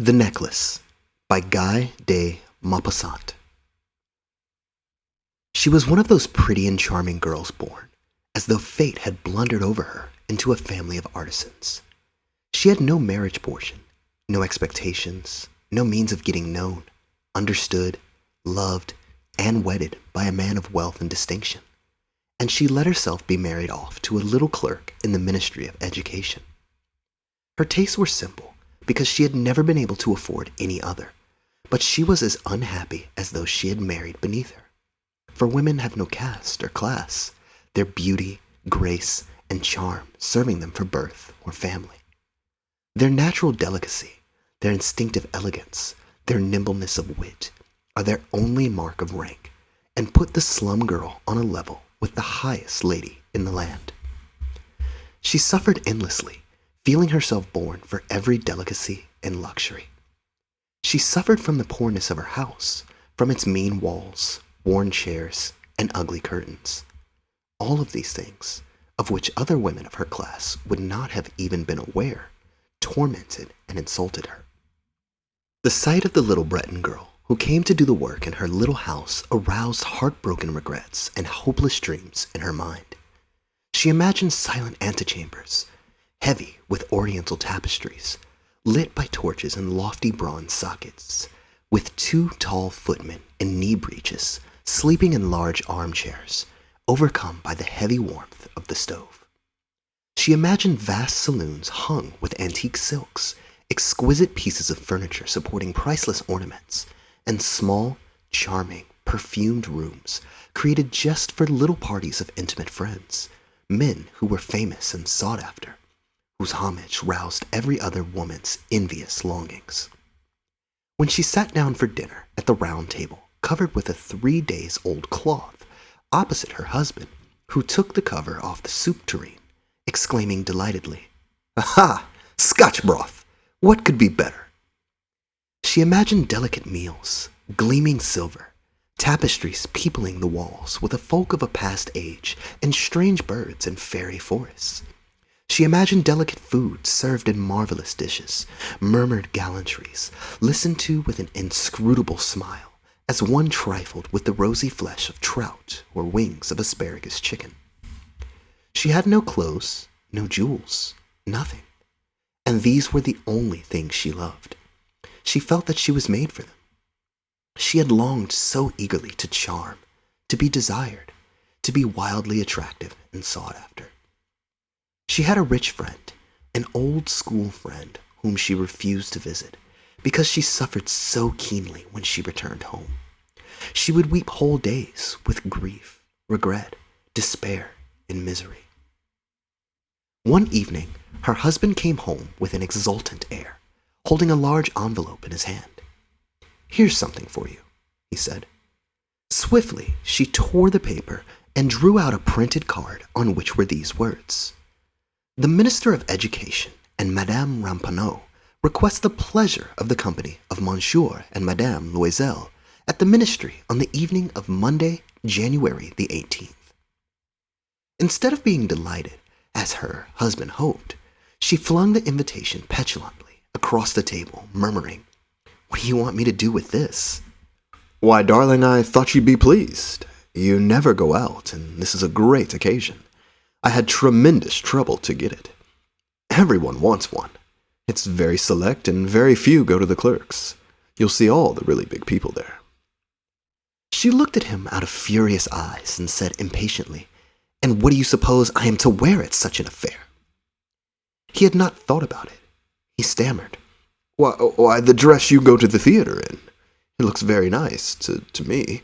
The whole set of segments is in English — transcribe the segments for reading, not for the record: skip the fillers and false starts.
The Necklace by Guile de Maupassant. She was one of those pretty and charming girls born, as though fate had blundered over her into a family of artisans. She had no marriage portion, no expectations, no means of getting known, understood, loved, and wedded by a man of wealth and distinction, and she let herself be married off to a little clerk in the Ministry of Education. Her tastes were simple, because she had never been able to afford any other, but she was as unhappy as though she had married beneath her. For women have no caste or class, their beauty, grace, and charm serving them for birth or family. Their natural delicacy, their instinctive elegance, their nimbleness of wit, are their only mark of rank, and put the slum girl on a level with the highest lady in the land. She suffered endlessly, feeling herself born for every delicacy and luxury. She suffered from the poorness of her house, from its mean walls, worn chairs, and ugly curtains. All of these things, of which other women of her class would not have even been aware, tormented and insulted her. The sight of the little Breton girl who came to do the work in her little house aroused heartbroken regrets and hopeless dreams in her mind. She imagined silent antechambers, heavy with oriental tapestries, lit by torches and lofty bronze sockets, with 2 tall footmen in knee breeches sleeping in large armchairs, overcome by the heavy warmth of the stove. She imagined vast saloons hung with antique silks, exquisite pieces of furniture supporting priceless ornaments, and small, charming, perfumed rooms created just for little parties of intimate friends, men who were famous and sought after, whose homage roused every other woman's envious longings. When she sat down for dinner at the round table, covered with a 3-days-old cloth, opposite her husband, who took the cover off the soup tureen, exclaiming delightedly, "Aha! Scotch broth! What could be better?" She imagined delicate meals, gleaming silver, tapestries peopling the walls with a folk of a past age, and strange birds and fairy forests. She imagined delicate food served in marvelous dishes, murmured gallantries, listened to with an inscrutable smile, as one trifled with the rosy flesh of trout or wings of asparagus chicken. She had no clothes, no jewels, nothing, and these were the only things she loved. She felt that she was made for them. She had longed so eagerly to charm, to be desired, to be wildly attractive and sought after. She had a rich friend, an old school friend whom she refused to visit because she suffered so keenly when she returned home. She would weep whole days with grief, regret, despair, and misery. One evening, her husband came home with an exultant air, holding a large envelope in his hand. "Here's something for you," he said. Swiftly, she tore the paper and drew out a printed card on which were these words: "The Minister of Education and Madame Ramponneau request the pleasure of the company of Monsieur and Madame Loisel at the Ministry on the evening of Monday, January the 18th. Instead of being delighted, as her husband hoped, she flung the invitation petulantly across the table, murmuring, "What do you want me to do with this?" "Why, darling, I thought you'd be pleased. You never go out, and this is a great occasion. I had tremendous trouble to get it. Everyone wants one. It's very select, and very few go to the clerks. You'll see all the really big people there." She looked at him out of furious eyes and said impatiently, "And what do you suppose I am to wear at such an affair?" He had not thought about it. He stammered, Why, the dress you go to the theater in. It looks very nice to me."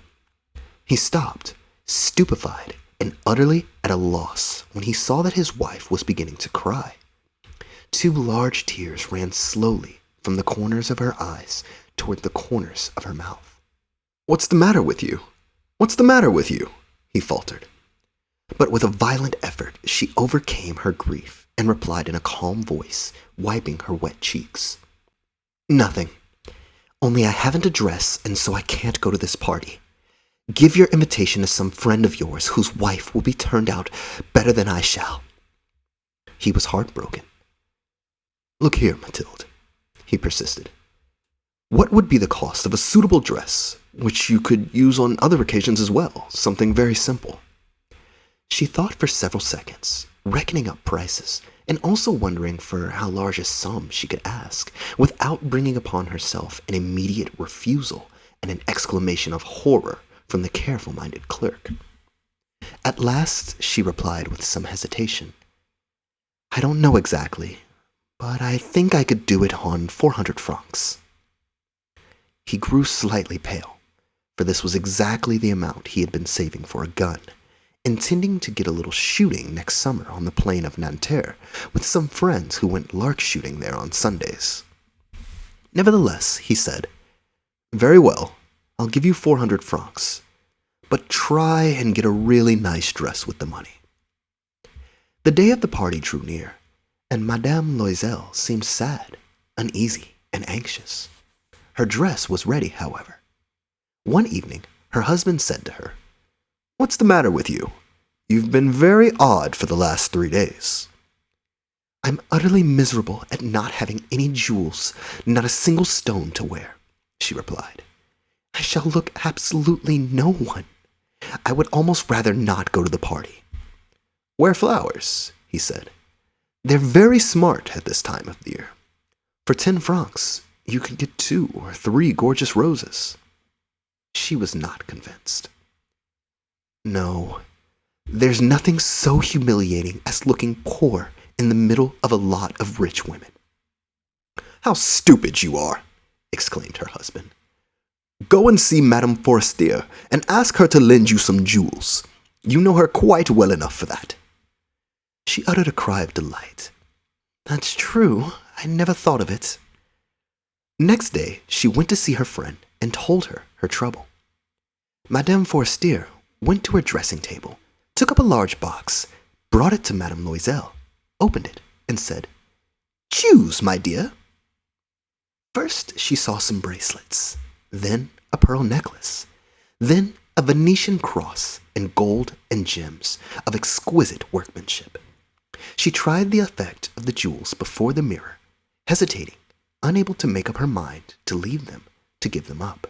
He stopped, stupefied and utterly at a loss when he saw that his wife was beginning to cry. 2 large tears ran slowly from the corners of her eyes toward the corners of her mouth. "What's the matter with you? What's the matter with you?" he faltered. But with a violent effort, she overcame her grief and replied in a calm voice, wiping her wet cheeks, "Nothing. Only I haven't a dress, and so I can't go to this party. Give your invitation to some friend of yours whose wife will be turned out better than I shall." He was heartbroken. "Look here, Mathilde," he persisted. What would be the cost of a suitable dress, which you could use on other occasions as well, something very simple? She thought for several seconds, reckoning up prices, and also wondering for how large a sum she could ask, without bringing upon herself an immediate refusal and an exclamation of horror from the careful-minded clerk. At last she replied with some hesitation, "I don't know exactly, but I think I could do it on 400 francs. He grew slightly pale, for this was exactly the amount he had been saving for a gun, intending to get a little shooting next summer on the plain of Nanterre with some friends who went lark shooting there on Sundays. Nevertheless, he said, "Very well, I'll give you 400 francs, but try and get a really nice dress with the money." The day of the party drew near, and Madame Loisel seemed sad, uneasy, and anxious. Her dress was ready, however. One evening, her husband said to her, "What's the matter with you? You've been very odd for the last 3 days." "I'm utterly miserable at not having any jewels, not a single stone to wear," she replied. "I shall look absolutely no one. I would almost rather not go to the party." "Wear flowers," he said. "They're very smart at this time of the year. For 10 francs, you could get 2 or 3 gorgeous roses." She was not convinced. "No, there's nothing so humiliating as looking poor in the middle of a lot of rich women." "How stupid you are!" exclaimed her husband. "Go and see Madame Forestier and ask her to lend you some jewels. You know her quite well enough for that." She uttered a cry of delight. "That's true. I never thought of it." Next day, she went to see her friend and told her her trouble. Madame Forestier went to her dressing table, took up a large box, brought it to Madame Loisel, opened it, and said, "Choose, my dear." First, she saw some bracelets, then a pearl necklace, then a Venetian cross in gold and gems of exquisite workmanship. She tried the effect of the jewels before the mirror, hesitating, unable to make up her mind to leave them, to give them up.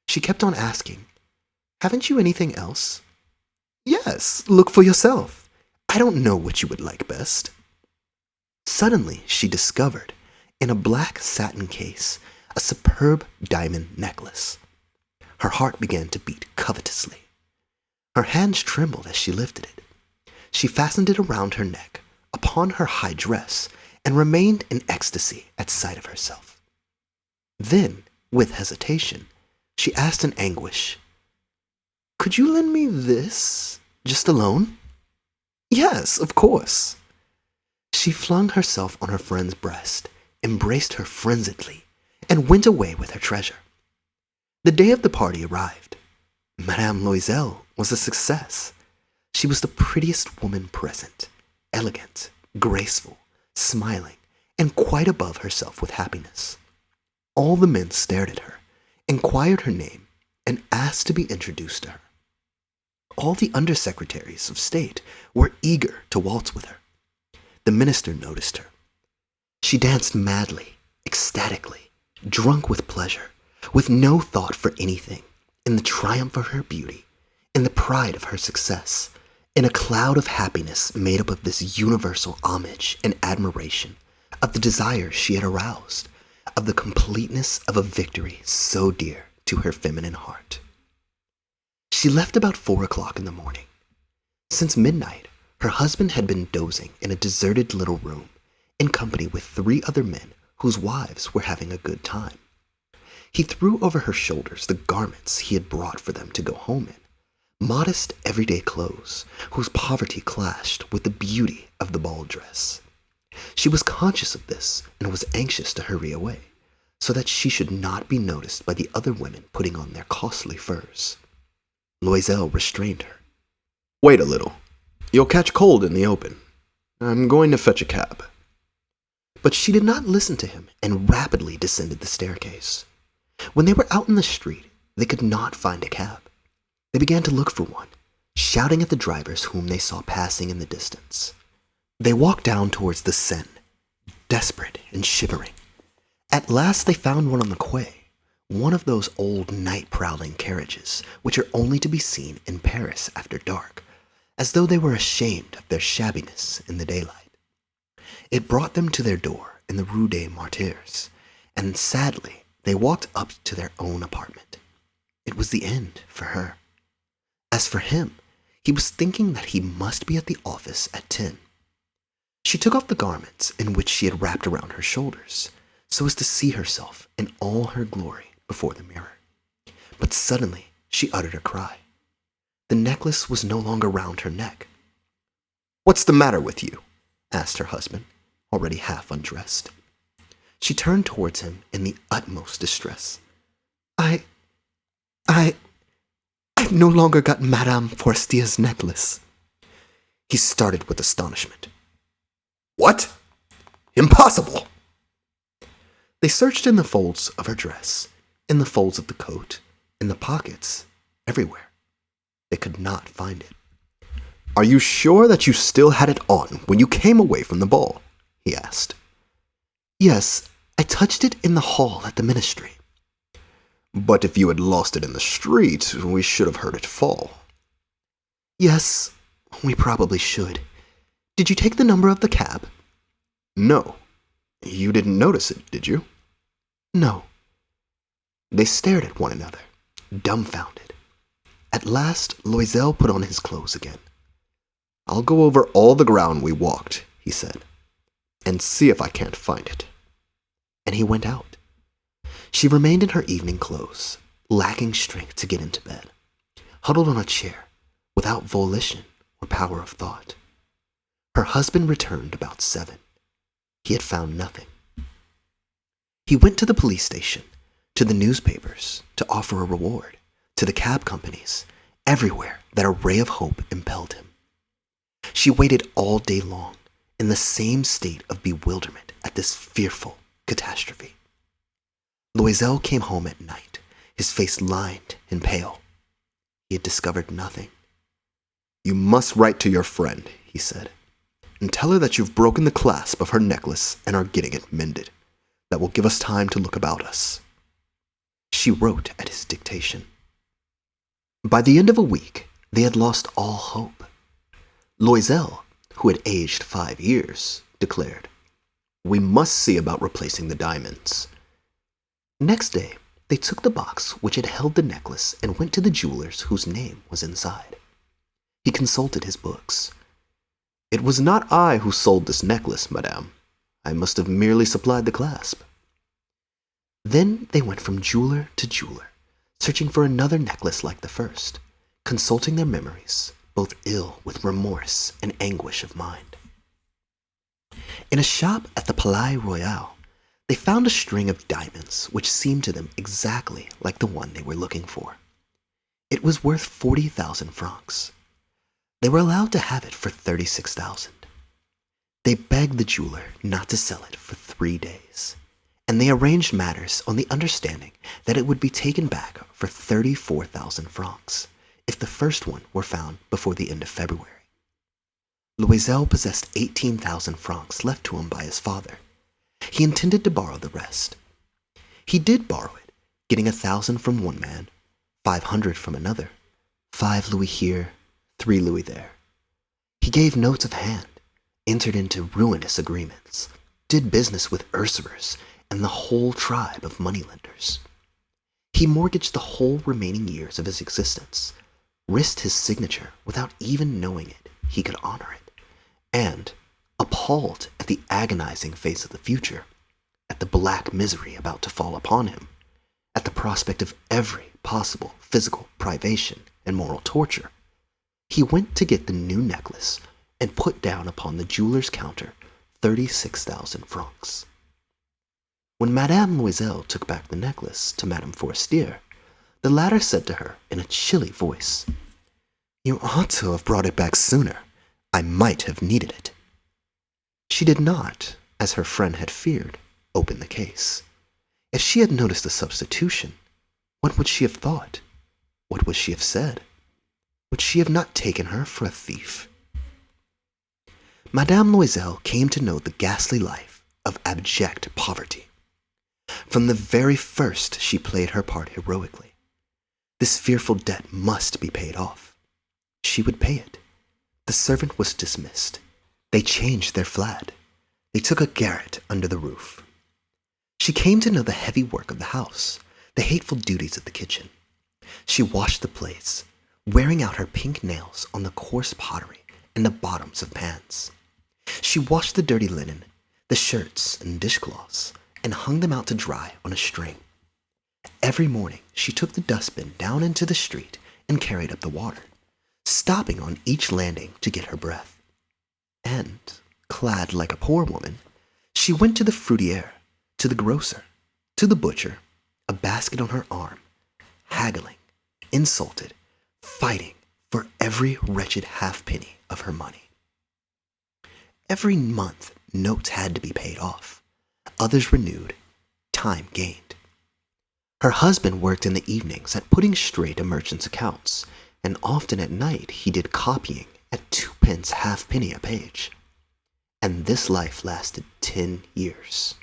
She kept on asking, "Haven't you anything else?" "Yes, look for yourself. I don't know what you would like best." Suddenly she discovered, in a black satin case, a superb diamond necklace. Her heart began to beat covetously. Her hands trembled as she lifted it. She fastened it around her neck, upon her high dress, and remained in ecstasy at sight of herself. Then, with hesitation, she asked in anguish, "Could you lend me this, just alone?" "Yes, of course." She flung herself on her friend's breast, embraced her frenziedly, and went away with her treasure. The day of the party arrived. Madame Loisel was a success. She was the prettiest woman present, elegant, graceful, smiling, and quite above herself with happiness. All the men stared at her, inquired her name, and asked to be introduced to her. All the undersecretaries of state were eager to waltz with her. The minister noticed her. She danced madly, ecstatically, drunk with pleasure, with no thought for anything, in the triumph of her beauty, in the pride of her success, in a cloud of happiness made up of this universal homage and admiration, of the desires she had aroused, of the completeness of a victory so dear to her feminine heart. She left about 4 o'clock in the morning. Since midnight, her husband had been dozing in a deserted little room, in company with 3 other men whose wives were having a good time. He threw over her shoulders the garments he had brought for them to go home in, modest everyday clothes whose poverty clashed with the beauty of the ball dress. She was conscious of this and was anxious to hurry away, so that she should not be noticed by the other women putting on their costly furs. Loisel restrained her. "Wait a little. You'll catch cold in the open. I'm going to fetch a cab." But she did not listen to him and rapidly descended the staircase. When they were out in the street, they could not find a cab. They began to look for one, shouting at the drivers whom they saw passing in the distance. They walked down towards the Seine, desperate and shivering. At last they found one on the quay, one of those old night-prowling carriages which are only to be seen in Paris after dark, as though they were ashamed of their shabbiness in the daylight. It brought them to their door in the Rue des Martyrs, and sadly they walked up to their own apartment. It was the end for her. As for him, he was thinking that he must be at the office at 10. She took off the garments in which she had wrapped around her shoulders, so as to see herself in all her glory before the mirror. But suddenly she uttered a cry. The necklace was no longer round her neck. "What's the matter with you?" asked her husband, already half undressed. She turned towards him in the utmost distress. I've no longer got Madame Forestier's necklace." He started with astonishment. "What? Impossible!" They searched in the folds of her dress, in the folds of the coat, in the pockets, everywhere. They could not find it. "Are you sure that you still had it on when you came away from the ball?" he asked. "Yes, I touched it in the hall at the ministry." "But if you had lost it in the street, we should have heard it fall." "Yes, we probably should. Did you take the number of the cab?" "No. You didn't notice it, did you?" "No." They stared at one another, dumbfounded. At last, Loisel put on his clothes again. "I'll go over all the ground we walked," he said, "and see if I can't find it." And he went out. She remained in her evening clothes, lacking strength to get into bed, huddled on a chair, without volition or power of thought. Her husband returned about 7. He had found nothing. He went to the police station, to the newspapers, to offer a reward, to the cab companies, everywhere that a ray of hope impelled him. She waited all day long, in the same state of bewilderment at this fearful catastrophe. Loisel came home at night, his face lined and pale. He had discovered nothing. "You must write to your friend," he said, "and tell her that you've broken the clasp of her necklace and are getting it mended. That will give us time to look about us." She wrote at his dictation. By the end of a week, they had lost all hope. Loisel, who had aged 5 years, declared, "We must see about replacing the diamonds." Next day, they took the box which had held the necklace and went to the jeweler's whose name was inside. He consulted his books. "It was not I who sold this necklace, madame. I must have merely supplied the clasp." Then they went from jeweler to jeweler, searching for another necklace like the first, consulting their memories, both ill with remorse and anguish of mind. In a shop at the Palais Royal, they found a string of diamonds which seemed to them exactly like the one they were looking for. It was worth 40,000 francs. They were allowed to have it for 36,000. They begged the jeweler not to sell it for 3 days, and they arranged matters on the understanding that it would be taken back for 34,000 francs if the first one were found before the end of February. Loisel possessed 18,000 francs left to him by his father. He intended to borrow the rest. He did borrow it, getting 1,000 from one man, 500 from another, 5 louis here, 3 louis there. He gave notes of hand, entered into ruinous agreements, did business with usurers and the whole tribe of moneylenders. He mortgaged the whole remaining years of his existence, risked his signature without even knowing it he could honor it, and, appalled at the agonizing face of the future, at the black misery about to fall upon him, at the prospect of every possible physical privation and moral torture, he went to get the new necklace and put down upon the jeweler's counter 36,000 francs. When Madame Loisel took back the necklace to Madame Forestier, the latter said to her in a chilly voice, "You ought to have brought it back sooner. I might have needed it." She did not, as her friend had feared, open the case. If she had noticed the substitution, what would she have thought? What would she have said? Would she have not taken her for a thief? Madame Loisel came to know the ghastly life of abject poverty. From the very first, she played her part heroically. This fearful debt must be paid off. She would pay it. The servant was dismissed. They changed their flat. They took a garret under the roof. She came to know the heavy work of the house, the hateful duties of the kitchen. She washed the plates, wearing out her pink nails on the coarse pottery and the bottoms of pans. She washed the dirty linen, the shirts and dishcloths, and hung them out to dry on a string. Every morning she took the dustbin down into the street and carried up the water, stopping on each landing to get her breath. And, clad like a poor woman, she went to the fruitier, to the grocer, to the butcher, a basket on her arm, haggling, insulted, fighting for every wretched halfpenny of her money. Every month, notes had to be paid off, others renewed, time gained. Her husband worked in the evenings at putting straight a merchant's accounts, and often at night he did copying at 2 pence halfpenny a page. And this life lasted 10 years.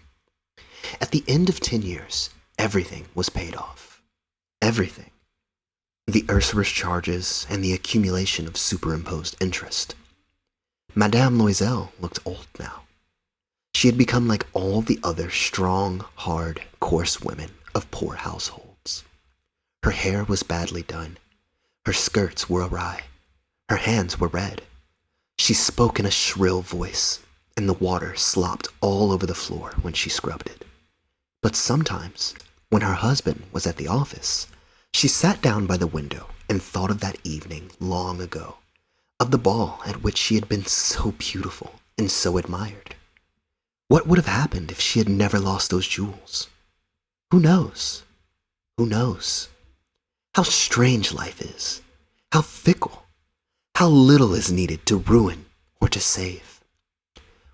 At the end of 10 years, everything was paid off. Everything. The usurer's charges and the accumulation of superimposed interest. Madame Loisel looked old now. She had become like all the other strong, hard, coarse women of poor households. Her hair was badly done. Her skirts were awry. Her hands were red. She spoke in a shrill voice, and the water slopped all over the floor when she scrubbed it. But sometimes, when her husband was at the office, she sat down by the window and thought of that evening long ago, of the ball at which she had been so beautiful and so admired. What would have happened if she had never lost those jewels? Who knows? Who knows? How strange life is. How fickle. How little is needed to ruin or to save.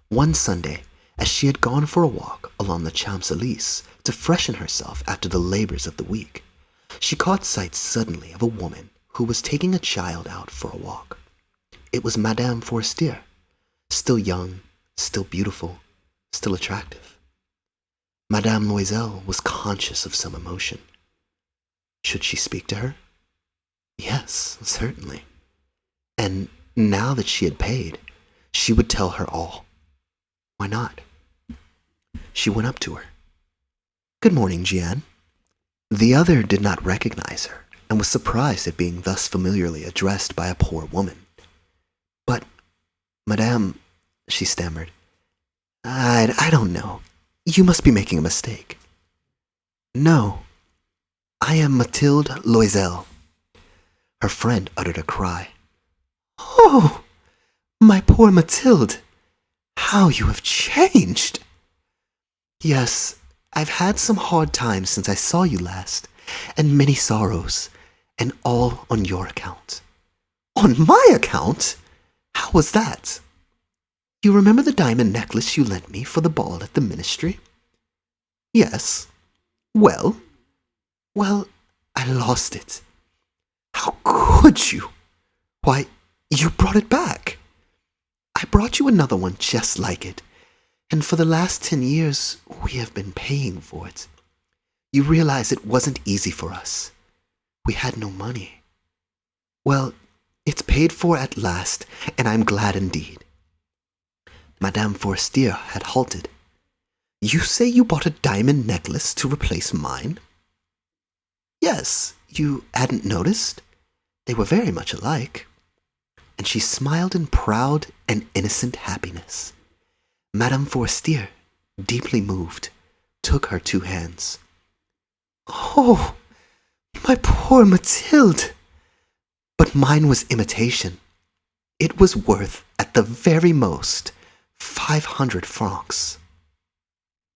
One Sunday, as she had gone for a walk along the Champs-Élysées to freshen herself after the labors of the week, she caught sight suddenly of a woman who was taking a child out for a walk. It was Madame Forestier, still young, still beautiful, still attractive. Madame Loisel was conscious of some emotion. Should she speak to her? Yes, certainly. And now that she had paid, she would tell her all. Why not? She went up to her. Good morning, Jeanne. The other did not recognize her, and was surprised at being thus familiarly addressed by a poor woman. But, Madame, she stammered, I don't know. You must be making a mistake. No, I am Mathilde Loisel. Her friend uttered a cry. Oh, my poor Mathilde, how you have changed! Yes, I've had some hard times since I saw you last, and many sorrows, and all on your account. On my account? How was that? You remember the diamond necklace you lent me for the ball at the ministry? Yes. Well, I lost it. How could you? Why, you brought it back. I brought you another one just like it, and for the last 10 years, we have been paying for it. You realize it wasn't easy for us. We had no money. Well, it's paid for at last, and I'm glad indeed. Madame Forestier had halted. You say you bought a diamond necklace to replace mine? Yes, you hadn't noticed? They were very much alike. And she smiled in proud and innocent happiness. Madame Forestier, deeply moved, took her 2 hands. Oh, my poor Mathilde! But mine was imitation. It was worth, at the very most, 500 francs.